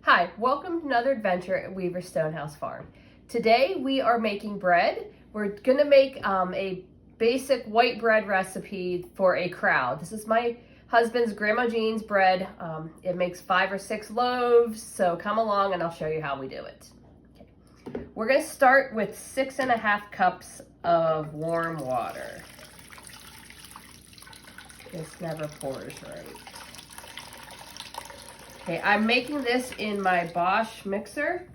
Hi, welcome to another adventure at Weaver Stonehouse Farm. Today we are making bread. We're gonna make a basic white bread recipe for a crowd. This is my husband's Grandma Jean's bread. It makes 5 or 6 loaves, so come along and I'll show you how we do it. Okay. We're gonna start with 6½ cups of warm water. This never pours right. Okay, I'm making this in my BOSCH mixer.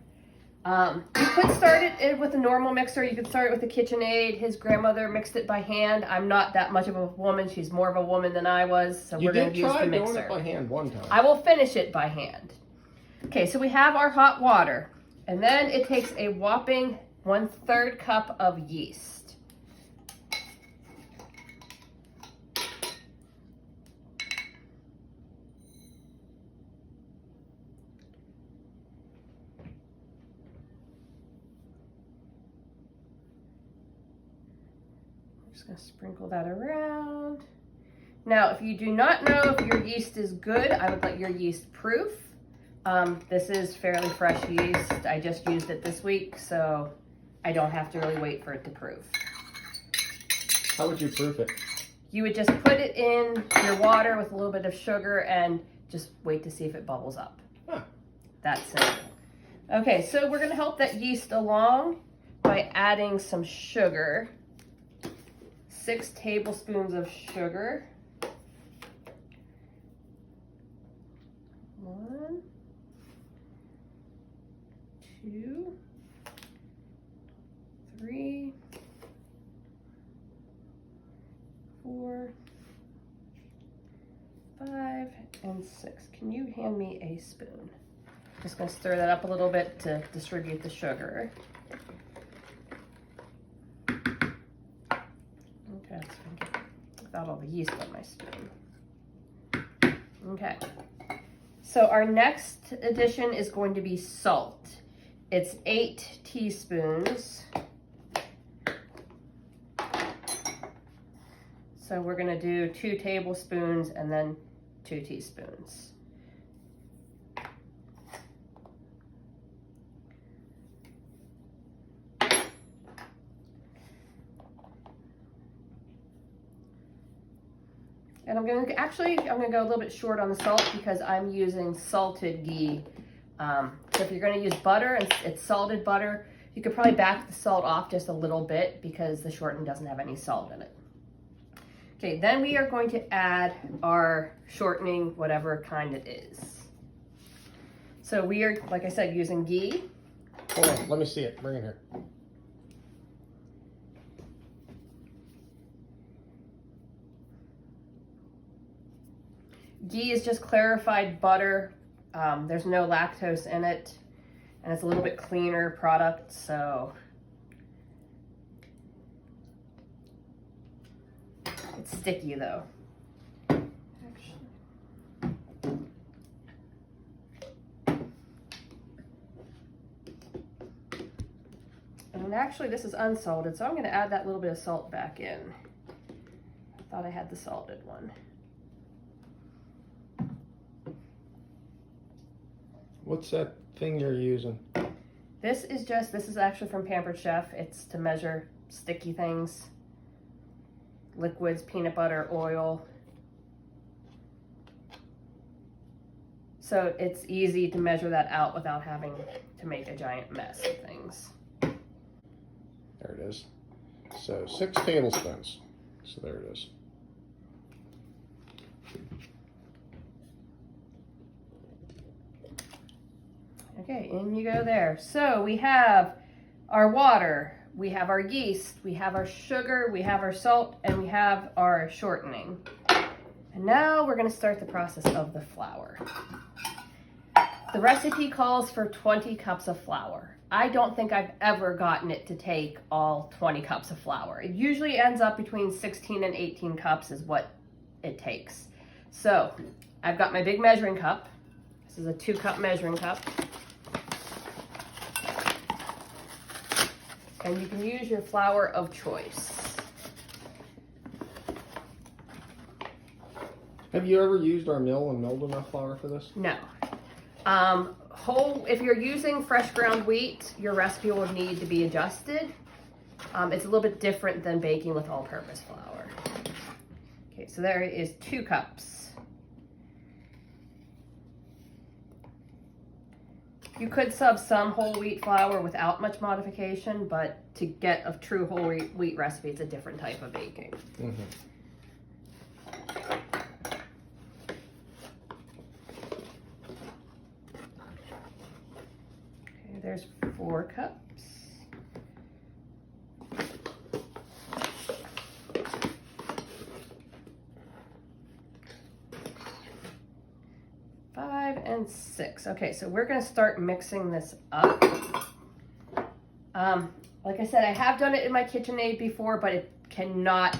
You could start it with a normal mixer. You could start it with a KitchenAid. His grandmother mixed it by hand. I'm not that much of a woman. She's more of a woman than I was, so we're going to use the mixer. You did try doing it by hand one time. I will finish it by hand. Okay, so we have our hot water, and then it takes a whopping 1/3 cup of yeast. Just gonna sprinkle that around. Now, if you do not know if your yeast is good, I would let your yeast proof. This is fairly fresh yeast. I just used it this week, so I don't have to really wait for it to proof. How would you proof it? You would just put it in your water with a little bit of sugar and just wait to see if it bubbles up. Huh. That's simple. Okay, so we're gonna help that yeast along by adding some sugar. 6 tablespoons of sugar. 1, 2, 3, 4, 5, and 6. Can you hand me a spoon? Just gonna stir that up a little bit to distribute the sugar. Without all the yeast on my spoon. Okay. So our next addition is going to be salt. It's 8 teaspoons. So we're going to do 2 tablespoons and then 2 teaspoons. And I'm gonna go a little bit short on the salt because I'm using salted ghee. So if you're gonna use butter and it's salted butter, you could probably back the salt off just a little bit because the shortening doesn't have any salt in it. Okay, then we are going to add our shortening, whatever kind it is. So we are, like I said, using ghee. Hold on, let me see it. Bring it here. Ghee is just clarified butter. There's no lactose in it, and it's a little bit cleaner product, so it's sticky though. And actually this is unsalted, so I'm going to add that little bit of salt back in. I thought I had the salted one. What's that thing you're using? This is actually from Pampered Chef. It's to measure sticky things, liquids, peanut butter, oil. So it's easy to measure that out without having to make a giant mess of things. There it is. So 6 tablespoons. So there it is. Okay, in you go there. So we have our water, we have our yeast, we have our sugar, we have our salt, and we have our shortening. And now we're going to start the process of the flour. The recipe calls for 20 cups of flour. I don't think I've ever gotten it to take all 20 cups of flour. It usually ends up between 16 and 18 cups is what it takes. So I've got my big measuring cup. This is a 2-cup measuring cup. And you can use your flour of choice. Have you ever used our mill and milled enough flour for this? No. if you're using fresh ground wheat, your recipe will need to be adjusted. It's a little bit different than baking with all-purpose flour. Okay, so there is 2 cups. You could sub some whole wheat flour without much modification, but to get a true whole wheat recipe, it's a different type of baking. Mm-hmm. Okay, there's 4 cups. And 6. Okay, so we're going to start mixing this up. Like I said, I have done it in my KitchenAid before, but it cannot,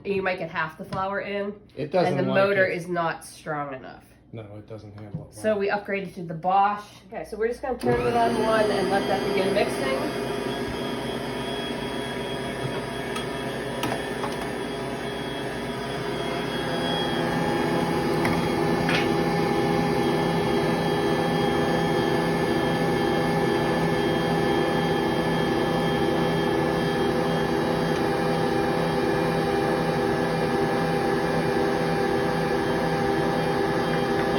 you might get half the flour in. It doesn't. And the motor is not strong enough. No, it doesn't handle it well. So we upgraded to the BOSCH. Okay, so we're just going to turn it on 1 and let that begin mixing.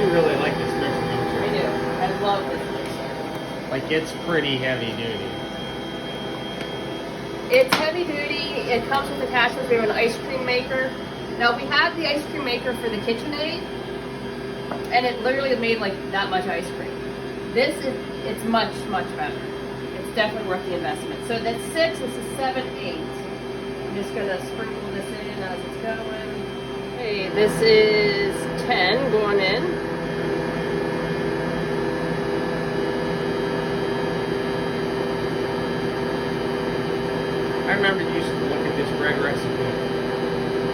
Really like this mixer, don't you? I do. I love this mixer. Like, it's pretty heavy duty. It's heavy duty. It comes with attachments. We have an ice cream maker. Now, we had the ice cream maker for the KitchenAid, and it literally made like that much ice cream. It's much, much better. It's definitely worth the investment. So that's 6, this is 7, 8. I'm just gonna sprinkle this in as it's going. Okay, this is 10 going in. I remember you used to look at this bread recipe,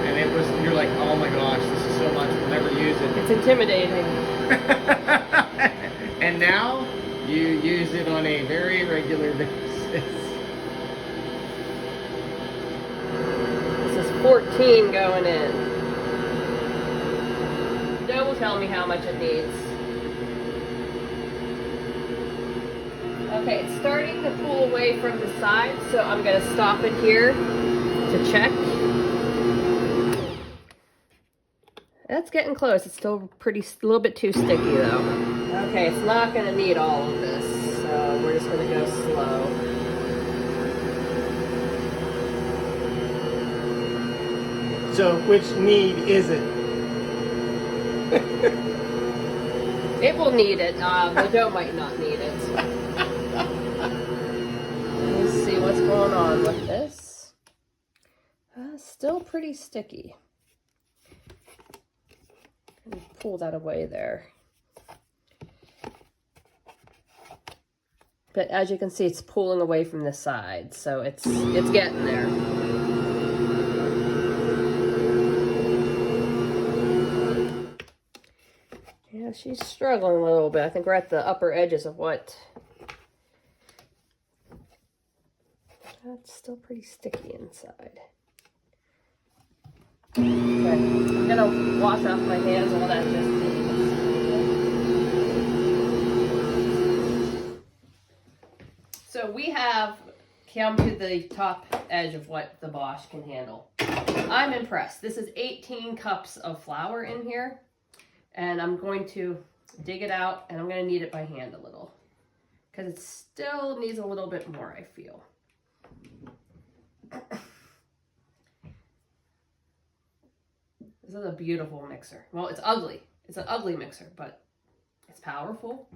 and it was, you're like, oh my gosh, this is so much, we'll never use it. It's intimidating. And now, you use it on a very regular basis. This is 14 going in. Joe will tell me how much it needs. Okay, it's starting to pull away from the side, so I'm going to stop it here to check. That's getting close. It's still a little bit too sticky though. Okay, it's not going to need all of this, so we're just going to go slow. So, which need is it? It will need it. The dough might not need it. Let's see what's going on with this. Still pretty sticky. Pull that away there. But as you can see, it's pulling away from the side, so it's getting there. Yeah, she's struggling a little bit. I think we're at the upper edges of what. That's still pretty sticky inside. Okay, I'm gonna wash off my hands, all that just needs. So we have come to the top edge of what the BOSCH can handle. I'm impressed. This is 18 cups of flour in here, and I'm going to dig it out, and I'm going to knead it by hand a little, because it still needs a little bit more, I feel. This is a beautiful mixer. Well, it's ugly. It's an ugly mixer, but it's powerful.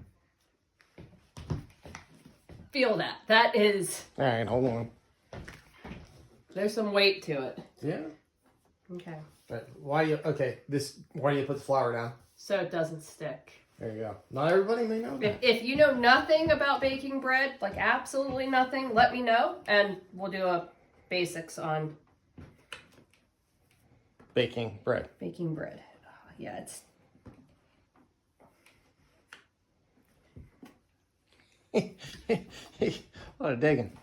Feel that. That is... All right, hold on. There's some weight to it. Yeah. Okay. But why do you put the flour down? So it doesn't stick. There you go. Not everybody may know that. If you know nothing about baking bread, like absolutely nothing, let me know, and we'll do a basics on Baking bread. baking bread. Yeah, it's... A lot of digging.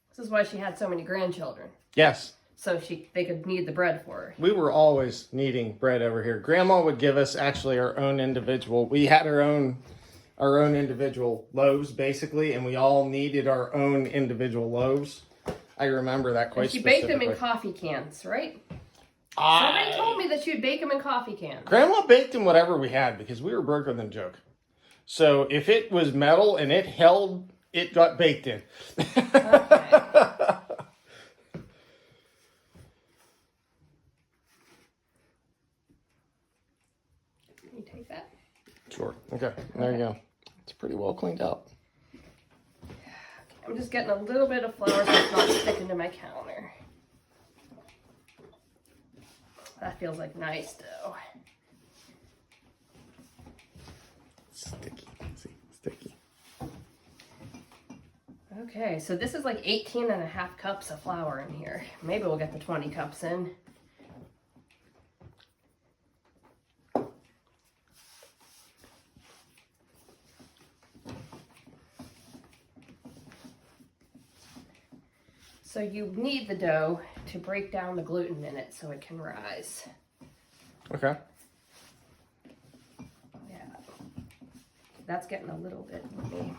This is why she had so many grandchildren. Yes. so they could knead the bread for her. We were always kneading bread over here. Grandma would give us actually our own individual. We had our own individual loaves basically, and we all kneaded our own individual loaves. I remember that quite She specifically. baked them in coffee cans, right? Somebody told me that she would bake them in coffee cans. Grandma baked in whatever we had because we were broker than joke. So if it was metal and it held, it got baked in. Okay. Can you take that? Sure. Okay. There you go. It's pretty well cleaned out. I'm just getting a little bit of flour so it's not sticking to my counter. That feels like nice dough. Sticky. See, sticky. Okay, so this is like 18.5 cups of flour in here. Maybe we'll get the 20 cups in. So you need the dough to break down the gluten in it so it can rise. Okay. Yeah. That's getting a little bit lummy.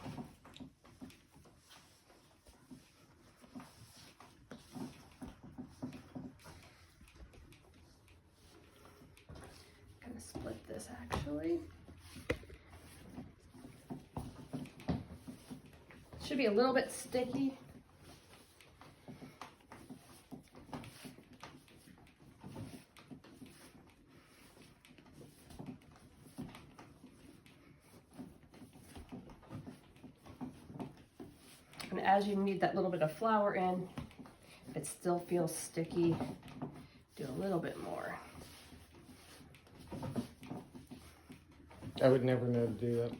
I'm gonna split this actually. Should be a little bit sticky. And as you need that little bit of flour in, if it still feels sticky, do a little bit more. I would never know to do that.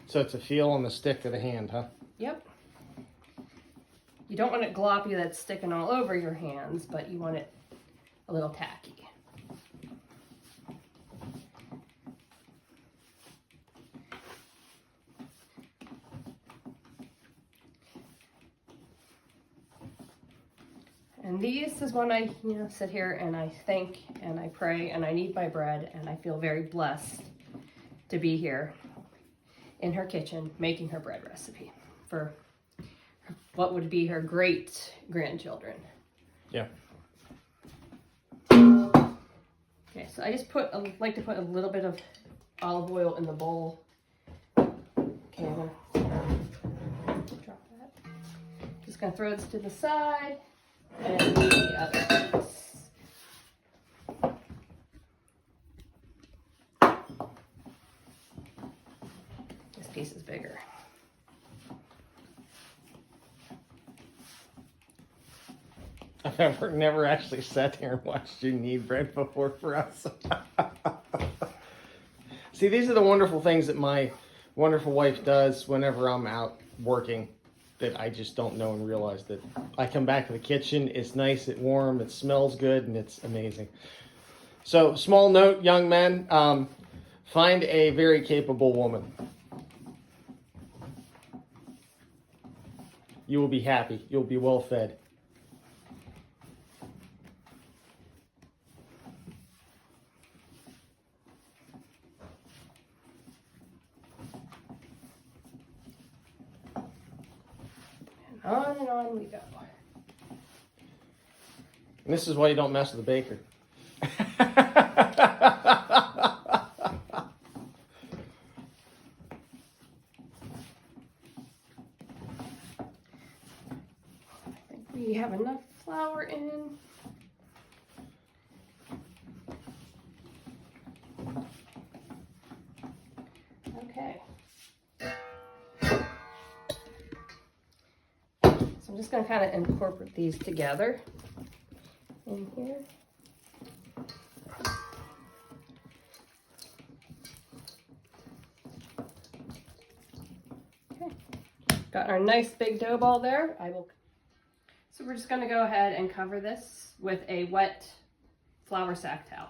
So it's a feel on the stick of the hand, huh? Yep. You don't want it gloppy that's sticking all over your hands, but you want it a little tacky. And these is when I, sit here and I think and I pray and I knead my bread, and I feel very blessed to be here in her kitchen making her bread recipe for what would be her great grandchildren. Yeah. Okay, so I just like to put a little bit of olive oil in the bowl. Okay, I'm gonna drop that. Just gonna throw this to the side. And the other piece. This piece is bigger. I've never actually sat here and watched you knead bread before for us. See, these are the wonderful things that my wonderful wife does whenever I'm out working, that I just don't know and realize that I come back to the kitchen, it's nice, it's warm, it smells good, and it's amazing. So, small note, young men, find a very capable woman. You will be happy. You'll be well fed. On and on we go. And this is why you don't mess with the baker. I think we have enough flour in. Okay. I'm just going to kind of incorporate these together in here. Okay. Got our nice big dough ball there. So we're just going to go ahead and cover this with a wet flour sack towel.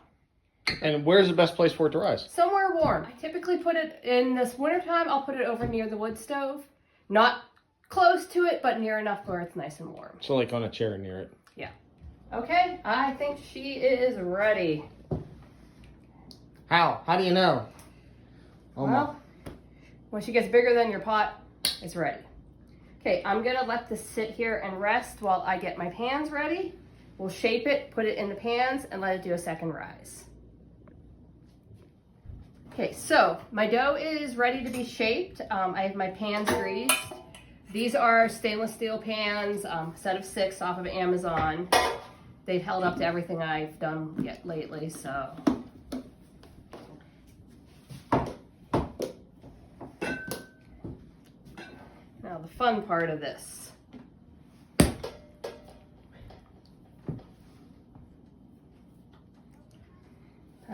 And where's the best place for it to rise? Somewhere warm. I typically put it in this wintertime. I'll put it over near the wood stove. Not close to it, but near enough where it's nice and warm. So like on a chair near it. Yeah. Okay, I think she is ready. How? How do you know? Oh Well, when she gets bigger than your pot, it's ready. Okay, I'm gonna let this sit here and rest while I get my pans ready. We'll shape it, put it in the pans, and let it do a second rise. Okay, so my dough is ready to be shaped. I have my pans greased. These are stainless steel pans, set of 6 off of Amazon. They've held up to everything I've done lately, so. Now the fun part of this.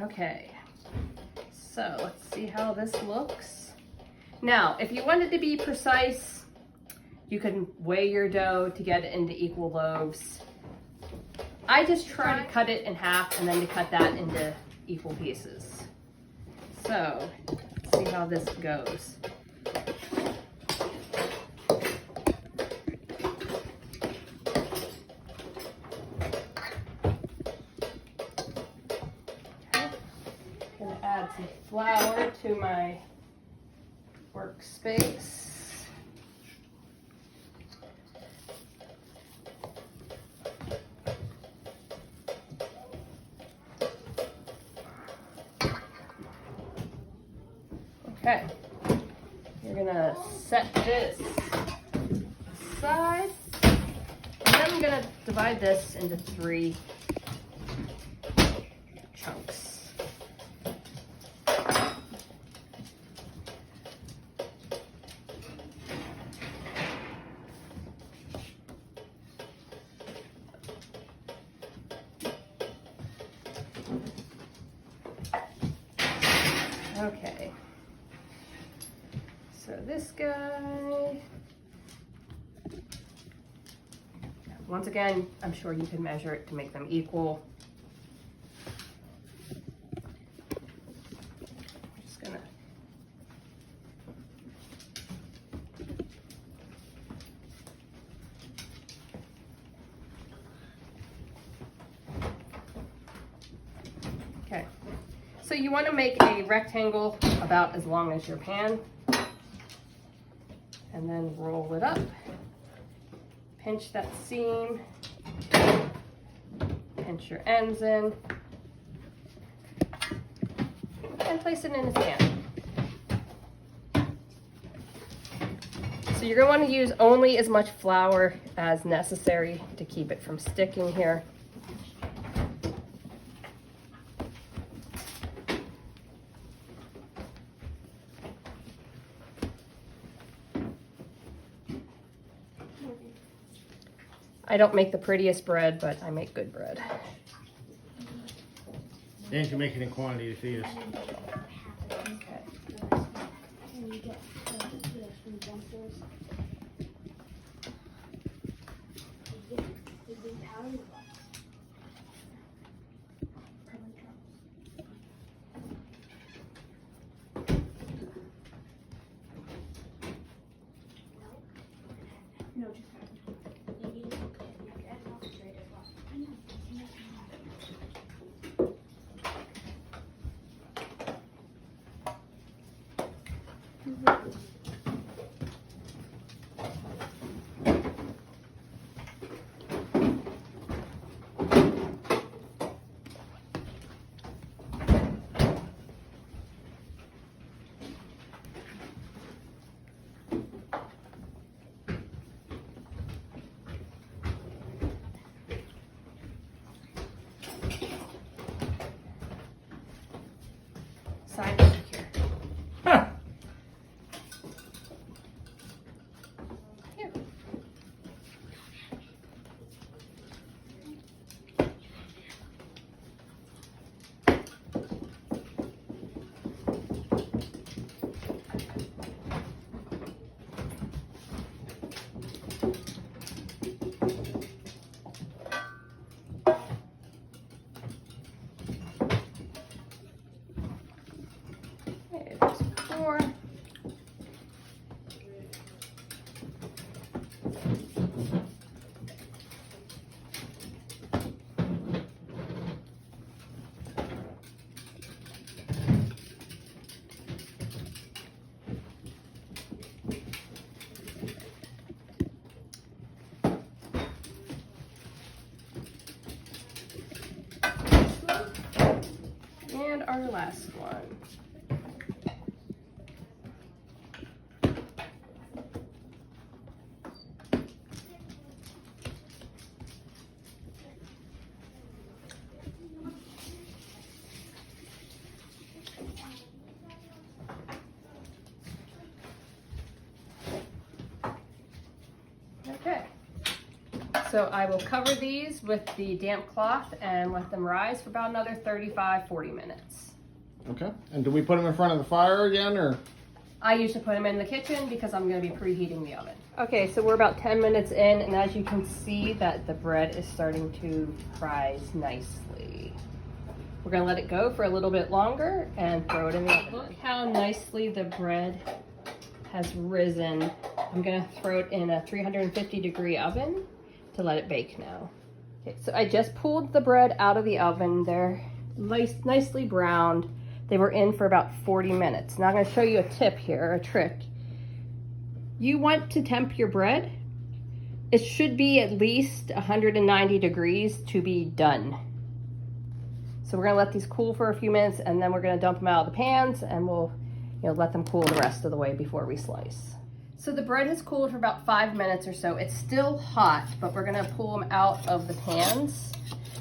Okay, so let's see how this looks. Now, if you wanted to be precise, you can weigh your dough to get it into equal loaves. I just try to cut it in half and then to cut that into equal pieces. So, let's see how this goes. I'm gonna add some flour to my workspace. Okay, you're gonna set this aside, and then I'm gonna divide this into 3 chunks. Okay. So this guy, once again, I'm sure you can measure it to make them equal. I'm just gonna okay. So you want to make a rectangle about as long as your pan. And then roll it up, pinch that seam, pinch your ends in, and place it in a pan. So you're going to want to use only as much flour as necessary to keep it from sticking here. I don't make the prettiest bread, but I make good bread. And you can make it in quantity to feed us. Okay. Side over here. Huh. Here. Okay, there's 4. And our last one. Okay, so I will cover these with the damp cloth and let them rise for about another 35-40 minutes. Okay, and do we put them in front of the fire again, or? I usually put them in the kitchen because I'm going to be preheating the oven. Okay, so we're about 10 minutes in, and as you can see that the bread is starting to rise nicely. We're going to let it go for a little bit longer and throw it in the oven. Look how nicely the bread has risen. I'm going to throw it in a 350-degree oven to let it bake now. Okay, so I just pulled the bread out of the oven. They're nicely browned. They were in for about 40 minutes. Now I'm going to show you a tip here, a trick. You want to temp your bread. It should be at least 190 degrees to be done. So we're going to let these cool for a few minutes, and then we're going to dump them out of the pans, and we'll let them cool the rest of the way before we slice. So the bread has cooled for about 5 minutes or so. It's still hot, but we're going to pull them out of the pans.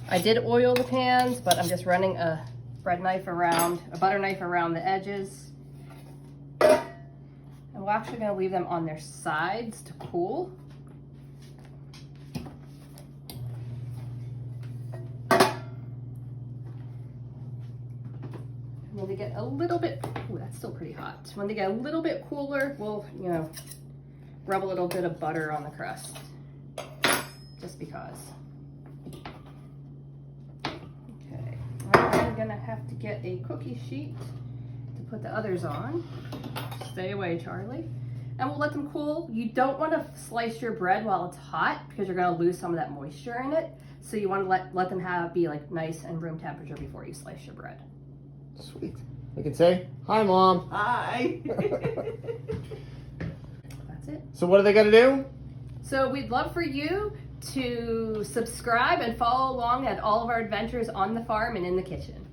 I did oil the pans, but I'm just running a butter knife around the edges. And we're actually going to leave them on their sides to cool. When they get a little bit, ooh, that's still pretty hot. When they get a little bit cooler, we'll, rub a little bit of butter on the crust, just because. Okay, I'm gonna have to get a cookie sheet to put the others on. Stay away, Charlie. And we'll let them cool. You don't want to slice your bread while it's hot because you're gonna lose some of that moisture in it. So you want to let them be like nice and room temperature before you slice your bread. Sweet. I can say, hi, Mom. Hi. That's it. So what do they got to do? So we'd love for you to subscribe and follow along at all of our adventures on the farm and in the kitchen.